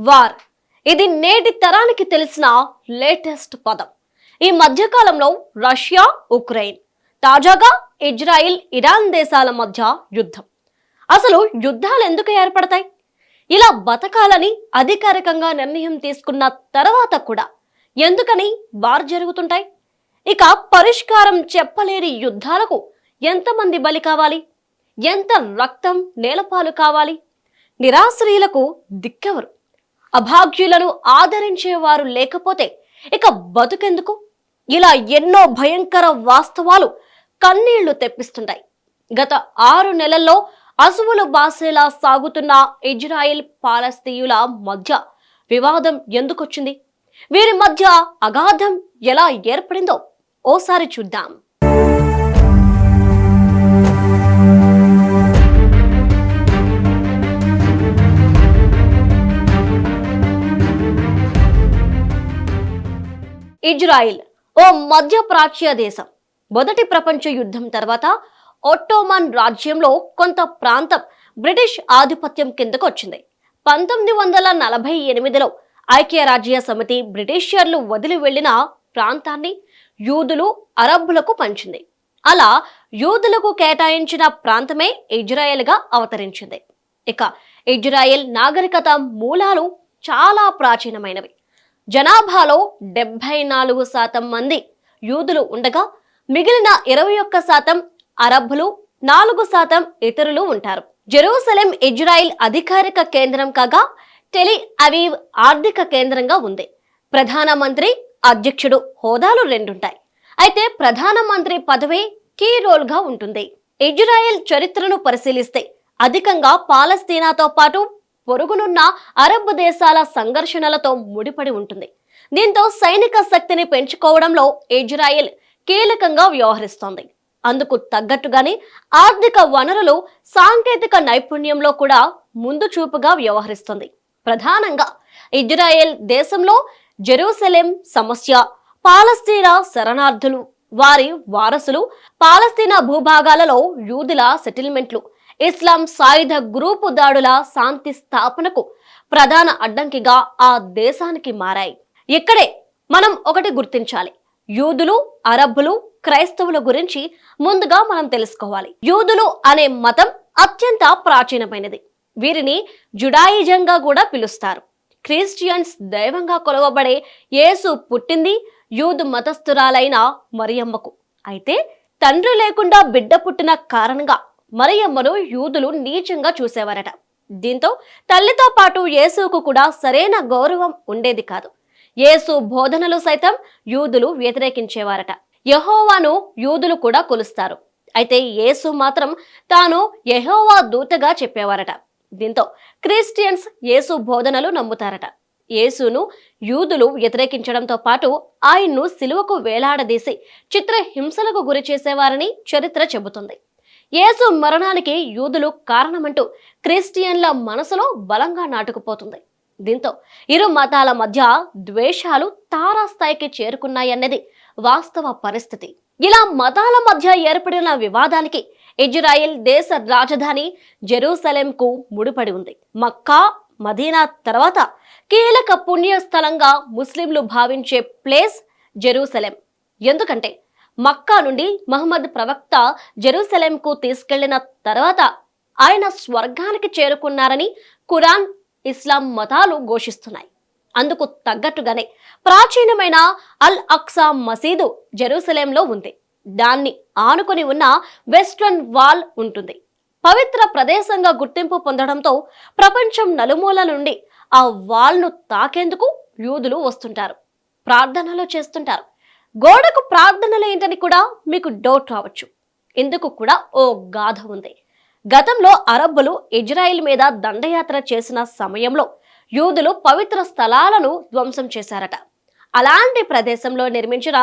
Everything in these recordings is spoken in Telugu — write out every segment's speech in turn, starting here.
వార్ ఇది నేటి తరానికి తెలిసిన లేటెస్ట్ పదం. ఈ మధ్యకాలంలో రష్యా, ఉక్రెయిన్, తాజాగా ఇజ్రాయిల్, ఇరాన్ దేశాల మధ్య యుద్ధం. అసలు యుద్ధాలు ఎందుకు ఏర్పడతాయి? ఇలా బతకాలని అధికారికంగా నిర్ణయం తీసుకున్న తర్వాత కూడా ఎందుకని వార్ జరుగుతుంటాయి? ఇక పరిష్కారం చెప్పలేని యుద్ధాలకు ఎంతమంది బలి కావాలి? ఎంత రక్తం నేలపాలు కావాలి? నిరాశ్రయులకు దిక్కెవరు? అభాగ్యులను ఆదరించేవారు లేకపోతే ఇక బతుకెందుకు? ఇలా ఎన్నో భయంకర వాస్తవాలు కన్నీళ్లు తెప్పిస్తుంటాయి. గత 6 నెలల్లో అసువులు బాసేలా సాగుతున్న ఇజ్రాయిల్, పాలస్తీయుల మధ్య వివాదం ఎందుకొచ్చింది? వీరి మధ్య అగాధం ఎలా ఏర్పడిందో ఓసారి చూద్దాం. ఇజ్రాయిల్ ఓ మధ్యప్రాచ్య దేశం. మొదటి ప్రపంచ యుద్ధం తర్వాత ఒట్టోమన్ రాజ్యంలో కొంత ప్రాంతం బ్రిటిష్ ఆధిపత్యం కిందకు వచ్చింది. 1948లో ఐక్యరాజ్య సమితి బ్రిటిషర్లు వదిలి వెళ్లిన ప్రాంతాన్ని యూదులు, అరబ్బులకు పంచింది. అలా యూదులకు కేటాయించిన ప్రాంతమే ఇజ్రాయెల్గా అవతరించింది. ఇక ఇజ్రాయెల్ నాగరికత మూలాలు చాలా ప్రాచీనమైనవి. జనాభాలో 74% మంది యూదులు ఉండగా మిగిలిన 21% అరబ్బులు, 4% ఇతరులు ఉంటారు. జెరూసలేం ఇజ్రాయిల్ అధికారిక కేంద్రం కాగా టెల్ అవీవ్ ఆర్థిక కేంద్రంగా ఉంది. ప్రధానమంత్రి, అధ్యక్షుడు హోదాలు 2 ఉంటాయి. అయితే ప్రధానమంత్రి పదవి కీ రోల్ గా ఉంటుంది. ఇజ్రాయెల్ చరిత్రను పరిశీలిస్తే అధికంగా పాలస్తీనాతో పాటు పొరుగునున్న అరబ్ దేశాల సంఘర్షణలతో ముడిపడి ఉంటుంది. దీంతో సైనిక శక్తిని పెంచుకోవడంలో ఇజ్రాయెల్ కీలకంగా వ్యవహరిస్తోంది. అందుకు తగ్గట్టుగానే ఆర్థిక వనరులు, సాంకేతిక నైపుణ్యంలో కూడా ముందు చూపుగా వ్యవహరిస్తుంది. ప్రధానంగా ఇజ్రాయెల్ దేశంలో జెరూసలేం సమస్య, పాలస్తీనా శరణార్థులు, వారి వారసులు, పాలస్తీనా భూభాగాలలో యూదుల సెటిల్మెంట్లు, ఇస్లాం సాయుధ గ్రూపు దాడుల శాంతి స్థాపనకు ప్రధాన అడ్డంకిగా ఆ దేశానికి మారాయి. ఇక్కడే మనం ఒకటి గుర్తించాలి. యూదులు, అరబ్బులు, క్రైస్తవుల గురించి ముందుగా మనం తెలుసుకోవాలి. యూదులు అనే మతం అత్యంత ప్రాచీనమైనది. వీరిని జుడాయిజంగా కూడా పిలుస్తారు. క్రిస్టియన్స్ దైవంగా కొలవబడే యేసు పుట్టింది యూదు మతస్థురాలైన మరియమ్మకు. అయితే తండ్రి లేకుండా బిడ్డ పుట్టిన కారణంగా మరియమ్మను యూదులు నీచంగా చూసేవారట. దీంతో తల్లితో పాటు యేసుకు కూడా సరైన గౌరవం ఉండేది కాదు. యేసు బోధనలు సైతం యూదులు వ్యతిరేకించేవారట. యెహోవాను యూదులు కూడా కొలుస్తారు. అయితే యేసు మాత్రం తాను యెహోవా దూతగా చెప్పేవారట. దీంతో క్రిస్టియన్స్ యేసు బోధనలు నమ్ముతారట. యేసును యూదులు వ్యతిరేకించడంతో పాటు ఆయన్ను సిలువకు వేలాడదీసి చిత్రహింసలకు గురి చేసేవారని చరిత్ర చెబుతుంది. యేసు మరణానికి యూదులు కారణమంటూ క్రిస్టియన్ల మనసులో బలంగా నాటుకుపోతుంది. దీంతో ఇరు మతాల మధ్య ద్వేషాలు తారాస్థాయికి చేరుకున్నాయన్నది వాస్తవ పరిస్థితి. ఇలా మతాల మధ్య ఏర్పడిన వివాదానికి ఇజ్రాయెల్ దేశ రాజధాని జెరూసలేంకు ముడిపడి ఉంది. మక్కా, మదీనా తర్వాత కీలక పుణ్యస్థలంగా ముస్లింలు భావించే ప్లేస్ జెరూసలేం. ఎందుకంటే మక్కా నుండి మహమ్మద్ ప్రవక్త జెరూసలేంకు తీసుకెళ్లిన తర్వాత ఆయన స్వర్గానికి చేరుకున్నారని ఖురాన్, ఇస్లాం మతాలు ఘోషిస్తున్నాయి. అందుకు తగ్గట్టుగానే ప్రాచీనమైన అల్ అక్సా మసీదు జెరూసలేంలో ఉంది. దాన్ని ఆనుకొని ఉన్న వెస్ట్రన్ వాల్ ఉంటుంది. పవిత్ర ప్రదేశంగా గుర్తింపు పొందడంతో ప్రపంచం నలుమూల నుండి ఆ వాల్ను తాకేందుకు యూదులు వస్తుంటారు, ప్రార్థనలు చేస్తుంటారు. గోడకు ప్రార్థనలు ఏంటని కూడా మీకు డౌట్ రావచ్చు. ఇందుకు కూడా ఓ గాథ ఉంది. గతంలో అరబ్బులు ఇజ్రాయిల్ మీద దండయాత్ర చేసిన సమయంలో యూదులు పవిత్ర స్థలాలను ధ్వంసం చేశారట. అలాంటి ప్రదేశంలో నిర్మించిన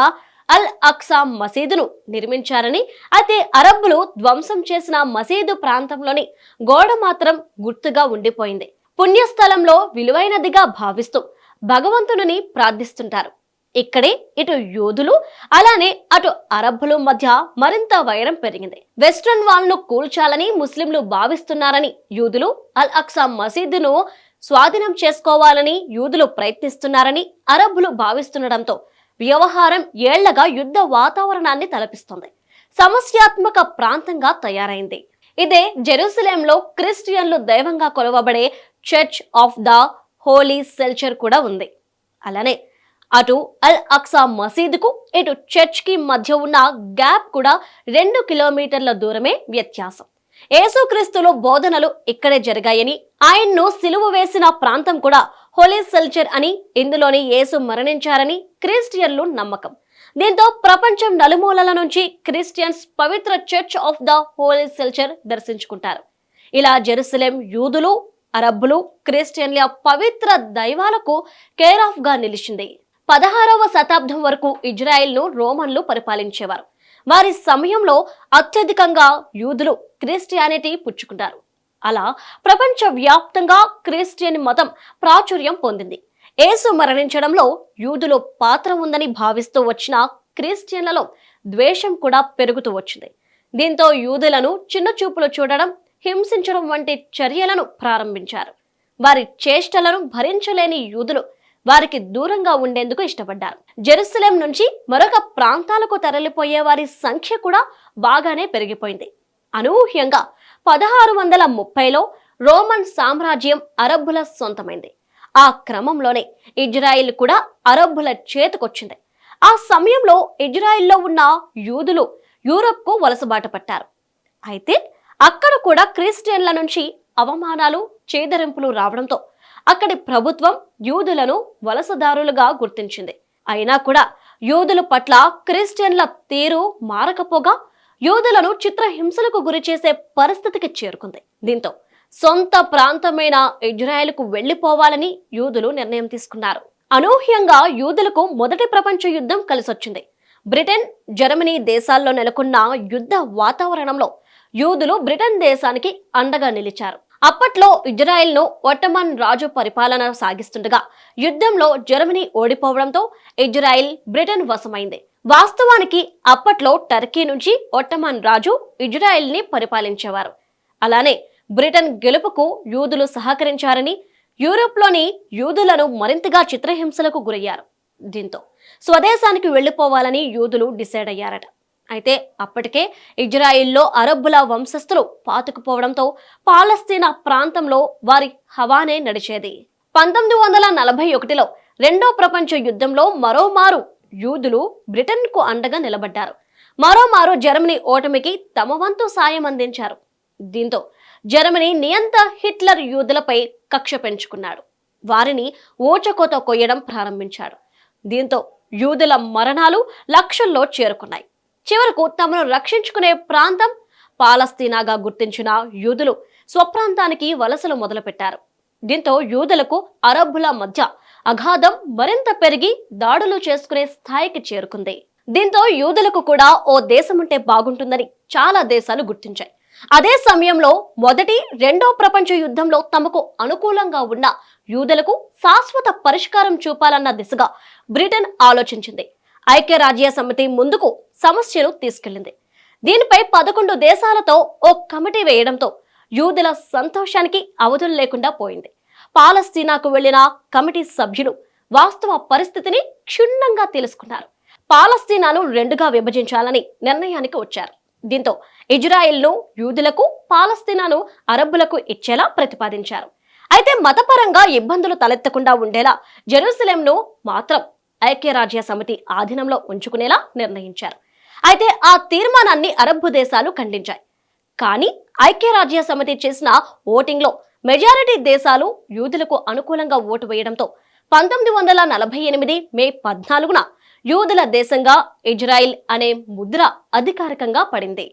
అల్ అక్సా మసీదును నిర్మించారని, అయితే అరబ్బులు ధ్వంసం చేసిన మసీదు ప్రాంతంలోని గోడ మాత్రం గుర్తుగా ఉండిపోయింది. పుణ్యస్థలంలో విలువైనదిగా భావిస్తూ భగవంతుని ప్రార్థిస్తుంటారు. ఇక్కడే ఇటు యూదులు అలానే అటు అరబ్బుల మధ్య మరింత వైరం పెరిగింది. వెస్ట్రన్ వాల్ ను కూల్చాలని ముస్లింలు భావిస్తున్నారని యూదులు అల్ అక్సా మసీదును స్వాధీనం చేసుకోవాలని యూదులు ప్రయత్నిస్తున్నారని అరబ్బులు భావిస్తుండటంతో వ్యవహారం ఏళ్లగా యుద్ధ వాతావరణాన్ని తలపిస్తోంది. సమస్యాత్మక ప్రాంతంగా తయారైంది. ఇదే జెరూసలేంలో క్రిస్టియన్లు దైవంగా కొలవబడే చర్చ్ ఆఫ్ ద హోలీ సెల్చర్ కూడా ఉంది. అలానే అటు అల్ అక్సా మసీదుకు ఇటు చర్చ్ కి మధ్య ఉన్న గ్యాప్ కూడా 2 కిలోమీటర్ల దూరమే వ్యత్యాసం. యేసుక్రీస్తులో బోధనలు ఇక్కడే జరిగాయని, ఆయన్ను సిలువ వేసిన ప్రాంతం కూడా హోలీ సెల్చర్ అని, ఇందులోని యేసు మరణించారని క్రిస్టియన్లు నమ్మకం. దీంతో ప్రపంచం నలుమూలల నుంచి క్రిస్టియన్స్ పవిత్ర church of the holy sepulchre దర్శించుకుంటారు. ఇలా జెరూసలేం యూదులు, అరబ్బులు, క్రిస్టియన్ల పవిత్ర దైవాలకు కేర్ ఆఫ్ గా నిలిచింది. 16వ శతాబ్దం వరకు ఇజ్రాయెల్ను రోమన్లు పరిపాలించేవారు. వారి సమయంలో అత్యధికంగా యూదులు క్రిస్టియానిటీ పుచ్చుకుంటారు. అలా ప్రపంచ వ్యాప్తంగా క్రిస్టియన్ మతం ప్రాచుర్యం పొందింది. యేసు మరణించడంలో యూదులు పాత్ర ఉందని భావిస్తూ వచ్చిన క్రిస్టియన్లలో ద్వేషం కూడా పెరుగుతూ వచ్చింది. దీంతో యూదులను చిన్నచూపులు చూడడం, హింసించడం వంటి చర్యలను ప్రారంభించారు. వారి చేష్టలను భరించలేని యూదులు వారికి దూరంగా ఉండేందుకు ఇష్టపడ్డారు. జెరూసలేం నుంచి మరొక ప్రాంతాలకు తరలిపోయే వారి సంఖ్య కూడా బాగానే పెరిగిపోయింది. అనూహ్యంగా 1630లో రోమన్ సామ్రాజ్యం అరబ్బుల సొంతమైంది. ఆ క్రమంలోనే ఇజ్రాయిల్ కూడా అరబ్బుల చేతికొచ్చింది. ఆ సమయంలో ఇజ్రాయిల్లో ఉన్న యూదులు యూరప్కు వలసబాట పట్టారు. అయితే అక్కడ కూడా క్రిస్టియన్ల నుంచి అవమానాలు, చేదరింపులు రావడంతో అక్కడి ప్రభుత్వం యూదులను వలసదారులుగా గుర్తించింది. అయినా కూడా యూదుల పట్ల క్రిస్టియన్ల తీరు మారకపోగా యూదులను చిత్రహింసలకు గురి చేసే పరిస్థితికి చేరుకుంది. దీంతో సొంత ప్రాంతమైన ఇజ్రాయెల్కు వెళ్లిపోవాలని యూదులు నిర్ణయం తీసుకున్నారు. అనూహ్యంగా యూదులకు మొదటి ప్రపంచ యుద్ధం కలిసొచ్చింది. బ్రిటన్, జర్మనీ దేశాల్లో నెలకొన్న యుద్ధ వాతావరణంలో యూదులు బ్రిటన్ దేశానికి అండగా నిలిచారు. అప్పట్లో ఇజ్రాయెల్ను ఒట్టమన్ రాజు పరిపాలన సాగిస్తుండగా యుద్ధంలో జర్మనీ ఓడిపోవడంతో ఇజ్రాయెల్ బ్రిటన్ వశమైంది. వాస్తవానికి అప్పట్లో టర్కీ నుంచి ఒట్టమన్ రాజు ఇజ్రాయెల్ని పరిపాలించేవారు. అలానే బ్రిటన్ గెలుపుకు యూదులు సహకరించారని, యూరోప్లోని యూదులను మరింతగా చిత్రహింసలకు గురయ్యారు. దీంతో స్వదేశానికి వెళ్లిపోవాలని యూదులు డిసైడ్ అయ్యారట. అయితే అప్పటికే ఇజ్రాయిల్లో అరబ్బుల వంశస్థులు పాతుకుపోవడంతో పాలస్తీనా ప్రాంతంలో వారి హవానే నడిచేది. 1941లో రెండో ప్రపంచ యుద్ధంలో మరోమారు యూదులు బ్రిటన్కు అండగా నిలబడ్డారు. మరోమారు జర్మనీ ఓటమికి తమ వంతు సాయం అందించారు. దీంతో జర్మనీ నియంత హిట్లర్ యూదులపై కక్ష పెంచుకున్నాడు. వారిని ఊచకోత కొయ్యడం ప్రారంభించాడు. దీంతో యూదుల మరణాలు లక్షల్లో చేరుకున్నాయి. చివరకు తమను రక్షించుకునే ప్రాంతం పాలస్తీనాగా గుర్తించిన యూదులు స్వప్రాంతానికి వలసలు మొదలుపెట్టారు. దీంతో యూదులకు అరబ్బుల మధ్య అగాధం మరింత పెరిగి దాడులు చేసుకునే స్థాయికి చేరుకుంది. దీంతో యూదులకు కూడా ఓ దేశముంటే బాగుంటుందని చాలా దేశాలు గుర్తించాయి. అదే సమయంలో మొదటి, రెండో ప్రపంచ యుద్ధంలో తమకు అనుకూలంగా ఉన్న యూదులకు శాశ్వత పరిష్కారం చూపాలన్న దిశగా బ్రిటన్ ఆలోచించింది. ఐక్యరాజ్య సమితి ముందుకు సమస్యను తీసుకెళ్లింది. దీనిపై 11 దేశాలతో ఓ కమిటీ వేయడంతో యూదుల సంతోషానికి అవధులు లేకుండా పోయింది. పాలస్తీనాకు వెళ్లిన కమిటీ సభ్యులు వాస్తవ పరిస్థితిని క్షుణ్ణంగా తెలుసుకున్నారు. పాలస్తీనాను 2గా విభజించాలని నిర్ణయానికి వచ్చారు. దీంతో ఇజ్రాయెల్ను యూదులకు, పాలస్తీనాను అరబ్బులకు ఇచ్చేలా ప్రతిపాదించారు. అయితే మతపరంగా ఇబ్బందులు తలెత్తకుండా ఉండేలా జెరూసలేంను మాత్రం ఐక్యరాజ్య సమితి ఆధీనంలో ఉంచుకునేలా నిర్ణయించారు. అయితే ఆ తీర్మానాన్ని అరబ్బు దేశాలు ఖండించాయి. కానీ ఐక్యరాజ్య సమితి చేసిన ఓటింగ్లో మెజారిటీ దేశాలు యూదులకు అనుకూలంగా ఓటు వేయడంతో 1948 మే 14న యూదుల దేశంగా ఇజ్రాయిల్ అనే ముద్ర అధికారికంగా పడింది.